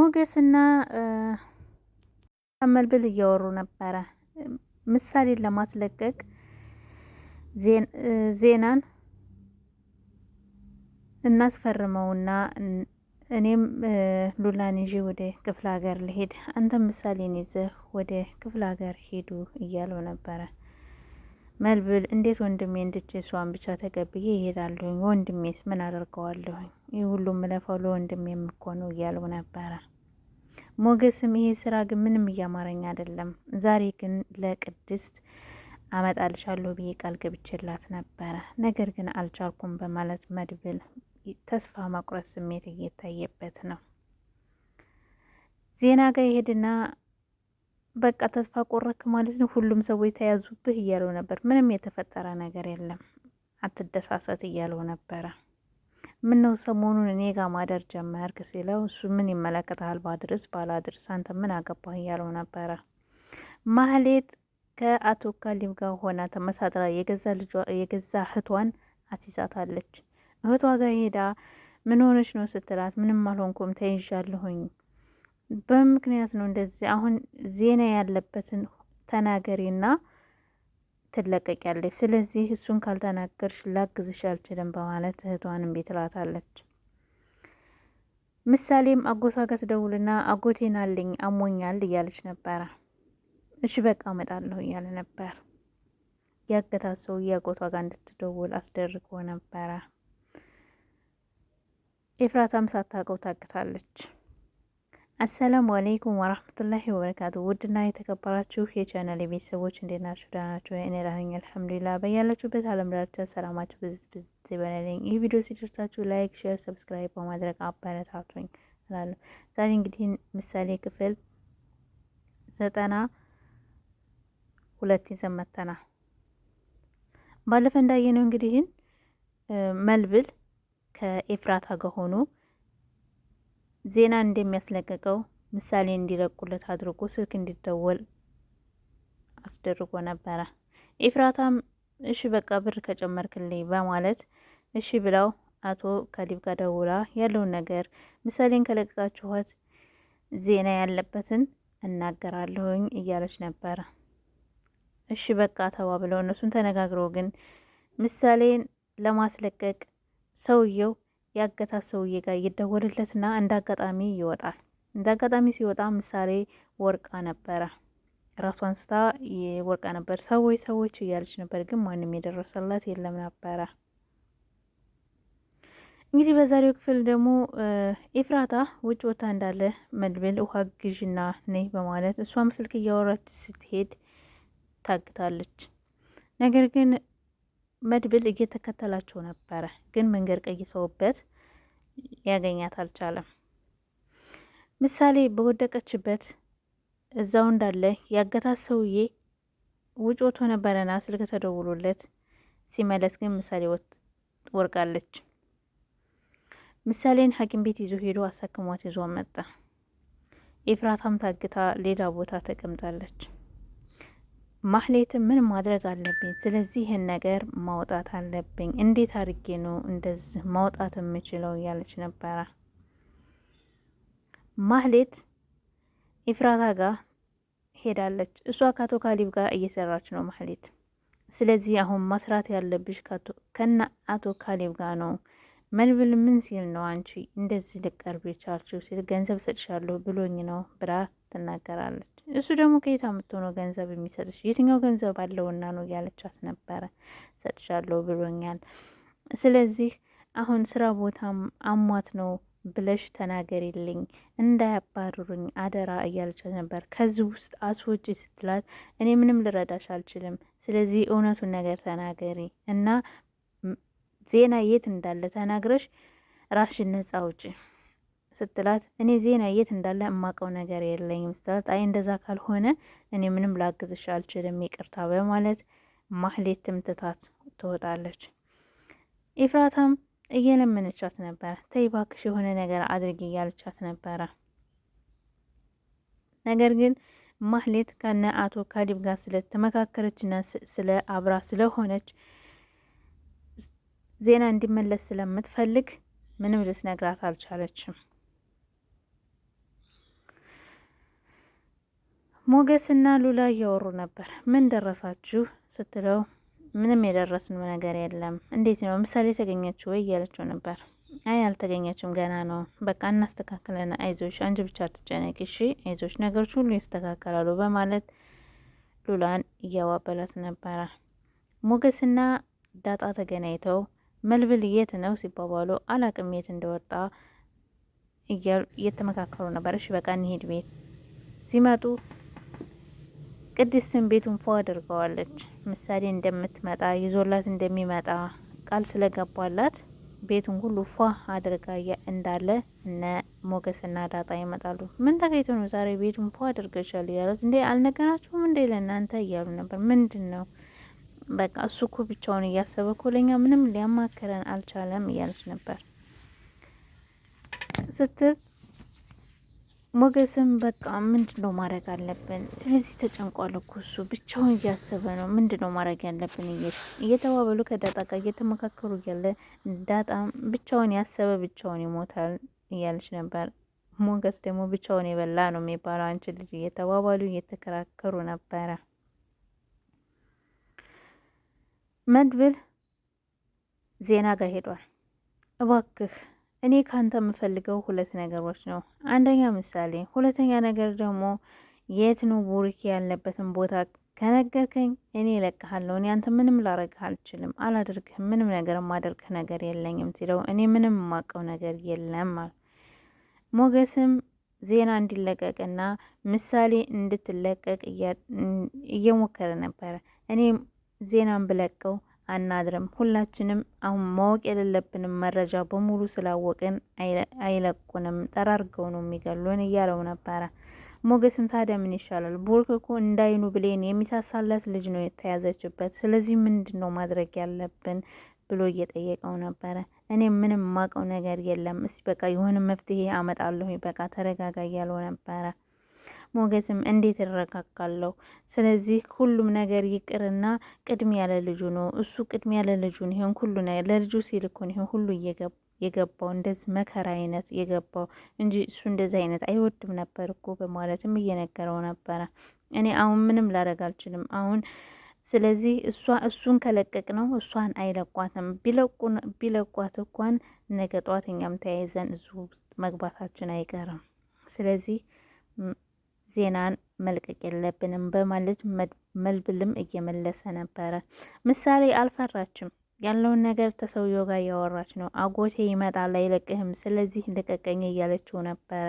ሞገስና መድብል እያወሩ ነበረ። ምሳሌን ለማስለቀቅ ዜናን እናስፈርመውና እኔም ሉላን ይዤ ወደ ክፍለ ሀገር ልሄድ፣ አንተም ምሳሌን ይዘህ ወደ ክፍለ ሀገር ሄዱ እያለው ነበረ። መድብል እንዴት ወንድሜ እንድች እሷን ብቻ ተቀብዬ ይሄዳለሁኝ? ወንድሜስ ምን አደርገዋለሁኝ? ይህ ሁሉም ምለፈው ለወንድሜ የምኮነው እያለው ነበረ። ሞገስም ይሄ ስራ ግን ምንም እያማረኝ አይደለም፣ ዛሬ ግን ለቅድስት አመጣልሻለሁ ብዬ ቃል ገብቼላት ነበረ፣ ነገር ግን አልቻልኩም በማለት መድብል ተስፋ መቁረጥ ስሜት እየታየበት ነው። ዜና ጋር ይሄድና በቃ ተስፋ ቆረክ ማለት ነው፣ ሁሉም ሰዎች ተያዙብህ እያለው ነበር። ምንም የተፈጠረ ነገር የለም አትደሳሰት እያለው ነበረ። ምን ነው ሰሞኑን እኔ ጋር ማደር ጀመርክ ሲለው እሱ ምን ይመለከታል ባድርስ ባላድርስ አንተ ምን አገባህ እያለው ነበረ። ማህሌት ከአቶ ካሊብ ጋር ሆና ተመሳጥራ የገዛ እህቷን አስይዛታለች። እህቷ ጋር ሄዳ ምን ሆነች ነው ስትላት ምንም አልሆንኩም ተይዣለሁኝ፣ በምክንያት ነው እንደዚህ፣ አሁን ዜና ያለበትን ተናገሪና ትለቀቂያለች፣ ስለዚህ እሱን ካልተናገርሽ ላግዝሽ አልችልም በማለት እህቷንም ቤት ትላታለች። ምሳሌም አጎቷ ጋር ትደውልና አጎቴን አለኝ አሞኛል እያለች ነበረ። እሺ በቃ እመጣለሁ እያለ ነበር። ያገታት ሰውዬ አጎቷ ጋር እንድትደውል አስደርጎ ነበረ። ኤፍራታም ሳታውቀው ታግታለች። አሰላሙ አለይኩም ወራህመቱላሂ ወበረካቱ። ውድና የተከበራችሁ የቻናል ቤተሰቦች እንዴት ናችሁ? ደህና ናችሁ? እኔ ደህና ነኝ አልሐምዱሊላህ። በያላችሁበት ዓለም ዳርቻ ሰላማችሁ ብዝት ይበለልኝ። ይህ ቪዲዮ ሲደርሳችሁ ላይክ፣ ሼር፣ ሰብስክራይብ በማድረግ አበረታቱኝ እላለሁ። ዛሬ እንግዲህ ምሳሌ ክፍል 92 ይዘን መጥተናል። ባለፈ እንዳየነው እንግዲህ መድብል ከኤፍራታ ጋር ሆኖ ዜና እንደሚያስለቀቀው ምሳሌ እንዲለቁለት አድርጎ ስልክ እንዲደወል አስደርጎ ነበረ። ኤፍራታም እሺ በቃ ብር ከጨመርክልኝ በማለት እሺ ብላው አቶ ካሊብ ጋር ደውላ ያለውን ነገር ምሳሌን ከለቀቃችኋት ዜና ያለበትን እናገራለሁኝ እያለች ነበረ። እሺ በቃ ተባብለው እነሱን ተነጋግረው ግን ምሳሌን ለማስለቀቅ ሰውየው ያገታት ሰውዬ ጋር ይደወልለትና እንዳጋጣሚ ይወጣል። እንዳጋጣሚ ሲወጣ ምሳሌ ወርቃ ነበረ፣ ራሷን ስታ ወርቃ ነበር። ሰዎች እያለች ነበር፣ ግን ማንም የደረሰላት የለም ነበረ። እንግዲህ በዛሬው ክፍል ደግሞ ኤፍራታ ውጭ ወታ እንዳለ መድብል ውሃ ግዥና ነይ በማለት እሷም ስልክ እያወራች ስትሄድ ታግታለች። ነገር ግን መድብል እየተከተላቸው ነበረ፣ ግን መንገድ ቀይሰውበት ሊያገኛት አልቻለም። ምሳሌ በወደቀችበት እዛው እንዳለ ያገታት ሰውዬ ውጭ ወጥቶ ነበረና ስልክ ተደውሎለት ሲመለስ ግን ምሳሌ ወርቃለች። ምሳሌን ሐኪም ቤት ይዞ ሄዶ አሳክሟት ይዞ መጣ። ኤፍራታም ታግታ ሌላ ቦታ ተቀምጣለች። ማህሌትም ምን ማድረግ አለብኝ፣ ስለዚህ ይህን ነገር ማውጣት አለብኝ፣ እንዴት አድርጌ ነው እንደዚህ ማውጣት የምችለው እያለች ነበረ። ማህሌት ኤፍራታ ጋር ሄዳለች። እሷ ከአቶ ካሊብ ጋር እየሰራች ነው ማህሌት። ስለዚህ አሁን መስራት ያለብሽ ከነ አቶ ካሊብ ጋር ነው። መድብል ምን ሲል ነው አንቺ እንደዚህ ልቀርብ የቻልሽው? ሲል ገንዘብ ሰጥሻለሁ ብሎኝ ነው ብላ ትናገራለች። እሱ ደግሞ ከየት አምጥቶ ነው ገንዘብ የሚሰጥሽ? የትኛው ገንዘብ አለውና ነው እያለቻት ነበረ። ሰጥሻለሁ ብሎኛል፣ ስለዚህ አሁን ስራ ቦታም አሟት ነው ብለሽ ተናገሪልኝ፣ እንዳያባርሩኝ አደራ እያለቻት ነበር። ከዚህ ውስጥ አስወጪ ስትላት እኔ ምንም ልረዳሽ አልችልም፣ ስለዚህ እውነቱን ነገር ተናገሪ እና ዜና የት እንዳለ ተናግረሽ ራስሽን ነጻ አውጪ ስትላት እኔ ዜና የት እንዳለ እማቀው ነገር የለኝም ስትላት አይ እንደዛ ካልሆነ እኔ ምንም ላግዝሽ አልችልም ይቅርታ በማለት ማህሌትም ትታት ትወጣለች። ኤፍራታም እየለመነቻት ነበረ። ተይ እባክሽ የሆነ ነገር አድርጊ እያለቻት ነበረ። ነገር ግን ማህሌት ከነ አቶ ካሊብ ጋር ስለተመካከረችና ስለ አብራ ስለሆነች ዜና እንዲመለስ ስለምትፈልግ ምንም ልትነግራት አልቻለችም። ሞገስና ሉላ እያወሩ ነበር። ምን ደረሳችሁ ስትለው ምንም የደረስነው ነገር የለም። እንዴት ነው ምሳሌ ተገኘችው ወይ እያለችው ነበር። አይ አልተገኘችም፣ ገና ነው። በቃ እናስተካክለን፣ አይዞሽ፣ አንቺ ብቻ አትጨነቂ እሺ፣ አይዞሽ፣ ነገሮች ሁሉ ይስተካከላሉ በማለት ሉላን እያዋበላት ነበረ። ሞገስና ዳጣ ተገናኝተው መልብል የት ነው ሲባባሉ አላቅም የት እንደወጣ እየተመካከሩ ነበር። እሺ በቃ እንሂድ ቤት ሲመጡ ቅድስትን ቤቱን ፏ አድርገዋለች። ምሳሌ እንደምትመጣ ይዞላት እንደሚመጣ ቃል ስለገባላት ቤቱን ሁሉ ፏ አድርጋ እንዳለ እነ ሞገስና ዳጣ ይመጣሉ። ምን ተገኝቶ ነው ዛሬ ቤቱን ፏ አድርገሻል እያሉት፣ እንዴ አልነገራችሁም እንዴ ለእናንተ እያሉ ነበር። ምንድን ነው በቃ እሱ እኮ ብቻውን እያሰበ እኮ ለኛ ምንም ሊያማክረን አልቻለም እያለች ነበር ስትል ሞገስም በቃ ምንድነው ማድረግ አለብን? ስለዚህ ተጨንቋል እኮ እሱ ብቻውን እያሰበ ነው። ምንድነው ማድረግ ያለብን እየተባበሉ ከዳጣ ጋር እየተመካከሩ እያለ ዳጣም ብቻውን ያሰበ ብቻውን ይሞታል እያለች ነበር። ሞገስ ደግሞ ብቻውን የበላ ነው የሚባለው አንቺ ልጅ እየተባባሉ እየተከራከሩ ነበረ። መድብል ዜና ጋር ሄዷል። እባክህ እኔ ካንተ የምፈልገው ሁለት ነገሮች ነው። አንደኛ ምሳሌ፣ ሁለተኛ ነገር ደግሞ የት ነው ቡሩኬ ያለበትን ቦታ ከነገርከኝ እኔ እለቅሃለሁ። እኔ አንተ ምንም ላረግህ አልችልም፣ አላደርግህም፣ ምንም ነገር የማደርግህ ነገር የለኝም ሲለው እኔ ምንም የማውቀው ነገር የለም አለ። ሞገስም ዜና እንዲለቀቅና ምሳሌ እንድትለቀቅ እየሞከረ ነበረ። እኔ ዜናን ብለቀው አናድርም፣ ሁላችንም አሁን ማወቅ የሌለብንም መረጃ በሙሉ ስላወቅን አይለቁንም፣ ጠራርገው ነው የሚገሉን እያለው ነበረ። ሞገስም ታዲያ ምን ይሻላል? ቡርክ እኮ እንዳይኑ ብሌን የሚሳሳለት ልጅ ነው የተያዘችበት። ስለዚህ ምንድን ነው ማድረግ ያለብን ብሎ እየጠየቀው ነበረ። እኔ ምንም ማቀው ነገር የለም፣ እስቲ በቃ የሆነ መፍትሄ አመጣለሁ፣ በቃ ተረጋጋ እያለው ነበረ። ሞገስም እንዴት እረጋጋለሁ? ስለዚህ ሁሉም ነገር ይቅርና ቅድሚያ ለልጁ ነው፣ እሱ ቅድሚያ ለልጁ ነው። ይሄን ሁሉ ነገር ለልጁ ሲል እኮ ነው ይሄን ሁሉ የገባው እንደዚህ መከራ አይነት የገባው እንጂ እሱ እንደዚህ አይነት አይወድም ነበር እኮ በማለትም እየነገረው ነበረ። እኔ አሁን ምንም ላደርግ አልችልም አሁን ስለዚህ እሱን ከለቀቅ ነው እሷን አይለቋትም። ቢለቋት እንኳን ነገ ጧት እኛም ተያይዘን እዙ ውስጥ መግባታችን አይቀርም። ስለዚህ ዜናን መልቀቅ የለብንም በማለት መልብልም እየመለሰ ነበረ። ምሳሌ አልፈራችም። ያለውን ነገር ተሰውየው ጋር እያወራች ነው። አጎቴ ይመጣል አይለቅህም፣ ስለዚህ ልቀቀኝ እያለችው ነበረ።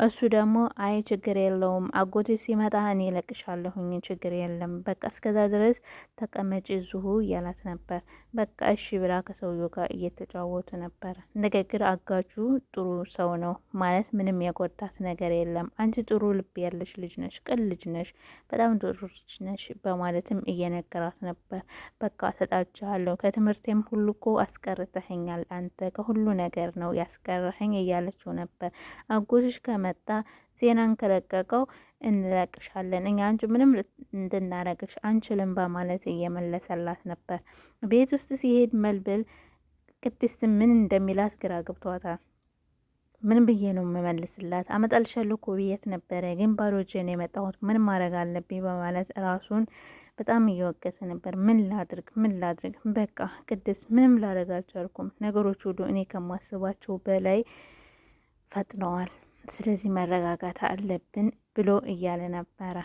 እሱ ደግሞ አይ ችግር የለውም አጎቴ ሲመጣ እኔ እለቅሻለሁኝ፣ ችግር የለም፣ በቃ እስከዛ ድረስ ተቀመጭ እዚሁ እያላት ነበር። በቃ እሺ ብላ ከሰውየው ጋር እየተጫወቱ ነበረ። ንግግር አጋጁ ጥሩ ሰው ነው ማለት ምንም የጎዳት ነገር የለም። አንቺ ጥሩ ልብ ያለሽ ልጅ ነሽ፣ ቅን ልጅ ነሽ፣ በጣም ጥሩ ልጅ ነሽ በማለትም እየነገራት ነበር። በቃ ተጣልቻለሁ ትምህርቴም ሁሉ እኮ አስቀርተኸኛል፣ አንተ ከሁሉ ነገር ነው ያስቀረኸኝ እያለችው ነበር። አጎትሽ ከመጣ ዜናን ከለቀቀው እንለቅሻለን፣ እኛ አንቺ ምንም እንድናረግሽ አንችልም በማለት እየመለሰላት ነበር። ቤት ውስጥ ሲሄድ መልብል ቅድስት ምን እንደሚላት ግራ ገብቷታል። ምን ብዬ ነው የምመልስላት? አመጣልሻለሁ እኮ ብዬት ነበረ፣ ግን ባዶ እጄን የመጣሁት ምን ማድረግ አለብኝ በማለት ራሱን በጣም እየወቀሰ ነበር። ምን ላድርግ? በቃ ቅድስት ምንም ላደርግ አልቻልኩም። ነገሮች ሁሉ እኔ ከማስባቸው በላይ ፈጥነዋል። ስለዚህ መረጋጋት አለብን ብሎ እያለ ነበረ።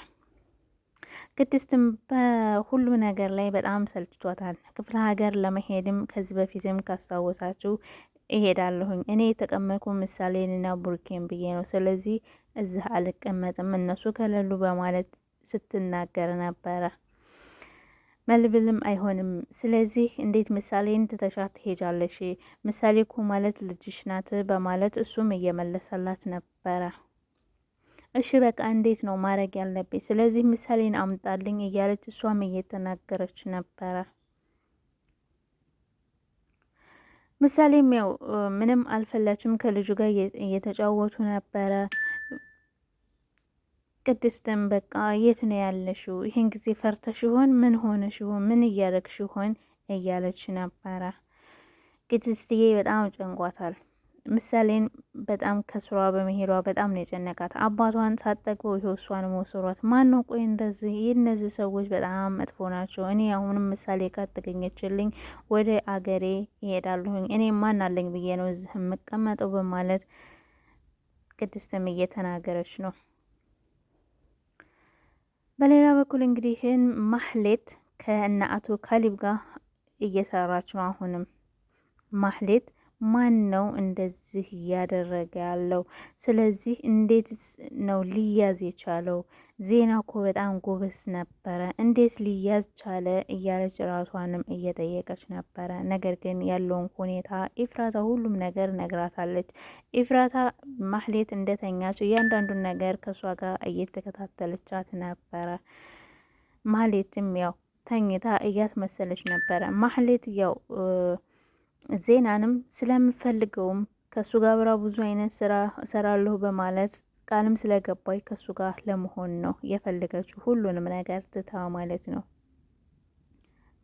ቅድስትም በሁሉ ነገር ላይ በጣም ሰልችቷታል። ክፍለ ሀገር ለመሄድም ከዚህ በፊትም ካስታወሳችሁ እሄዳለሁኝ እኔ የተቀመጥኩ ምሳሌንና ቡርኬን ብዬ ነው። ስለዚህ እዚህ አልቀመጥም እነሱ ከሌሉ በማለት ስትናገር ነበረ። መልብልም አይሆንም፣ ስለዚህ እንዴት ምሳሌን ትተሻት ትሄጃለሽ? ምሳሌ እኮ ማለት ልጅሽ ናት በማለት እሱም እየመለሰላት ነበረ። እሺ በቃ እንዴት ነው ማድረግ ያለብኝ? ስለዚህ ምሳሌን አምጣልኝ እያለች እሷም እየተናገረች ነበረ። ምሳሌም ያው ምንም አልፈላችም፣ ከልጁ ጋር እየተጫወቱ ነበረ። ቅድስትም በቃ የት ነው ያለሽው? ይሄን ጊዜ ፈርተሽ ይሆን? ምን ሆነሽ ይሆን? ምን እያረግሽ ይሆን? እያለች ነበረ። ቅድስትዬ በጣም ጨንቋታል። ምሳሌን በጣም ከስሯ በመሄዷ በጣም ነው የጨነቃት። አባቷን ሳትጠግበው ይኸው እሷን መውሰሯት። ማን ነው ቆይ እንደዚህ? እነዚህ ሰዎች በጣም መጥፎ ናቸው። እኔ አሁንም ምሳሌ ከተገኘችልኝ ወደ አገሬ ይሄዳለሁኝ። እኔ ማን አለኝ ብዬ ነው እዚህ የምቀመጠው? በማለት ቅድስትም እየተናገረች ነው። በሌላ በኩል እንግዲህ ማህሌት ከእነ አቶ ካሊብ ጋር እየሰራች ነው። አሁንም ማህሌት ማን ነው እንደዚህ እያደረገ ያለው? ስለዚህ እንዴት ነው ሊያዝ የቻለው? ዜና እኮ በጣም ጎበዝ ነበረ፣ እንዴት ሊያዝ ቻለ? እያለች ራሷንም እየጠየቀች ነበረ። ነገር ግን ያለውን ሁኔታ ኤፍራታ ሁሉም ነገር ነግራታለች። ኤፍራታ ማህሌት እንደተኛች እያንዳንዱን ነገር ከእሷ ጋር እየተከታተለቻት ነበረ። ማህሌትም ያው ተኝታ እያስመሰለች ነበረ። ማህሌት ያው ዜናንም ስለምፈልገውም ከሱ ጋር አብራ ብዙ አይነት ስራ እሰራለሁ በማለት ቃልም ስለገባይ ከሱ ጋር ለመሆን ነው የፈለገችው፣ ሁሉንም ነገር ትታ ማለት ነው።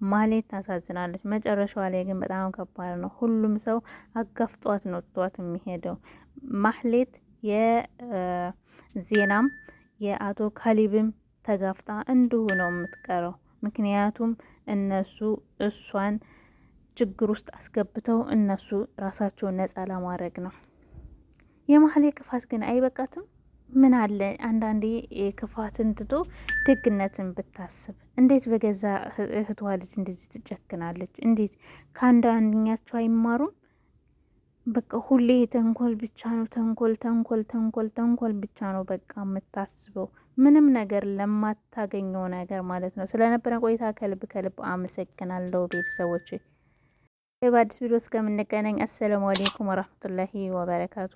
ማህሌት ታሳዝናለች። መጨረሻዋ ላይ ግን በጣም ከባድ ነው። ሁሉም ሰው አጋፍጧት ነው ጥቷት የሚሄደው። ማህሌት የዜናም የአቶ ካሊብም ተጋፍጣ እንዲሁ ነው የምትቀረው። ምክንያቱም እነሱ እሷን ችግር ውስጥ አስገብተው እነሱ ራሳቸውን ነጻ ለማድረግ ነው። የማህሌት ክፋት ግን አይበቃትም? ምን አለ አንዳንዴ ክፋትን ትቶ ደግነትን ብታስብ። እንዴት በገዛ እህቷ ልጅ እንደዚህ ትጨክናለች? እንዴት ከአንዳንኛቸው አይማሩም? በቃ ሁሌ ተንኮል ብቻ ነው። ተንኮል ተንኮል ተንኮል ተንኮል ብቻ ነው በቃ የምታስበው፣ ምንም ነገር ለማታገኘው ነገር ማለት ነው። ስለነበረ ቆይታ ከልብ ከልብ አመሰግናለሁ ቤተሰቦች። በአዲስ ቪዲዮ እስከምንገናኝ አሰላሙ አሌይኩም ወራህመቱላሂ ወበረካቱ።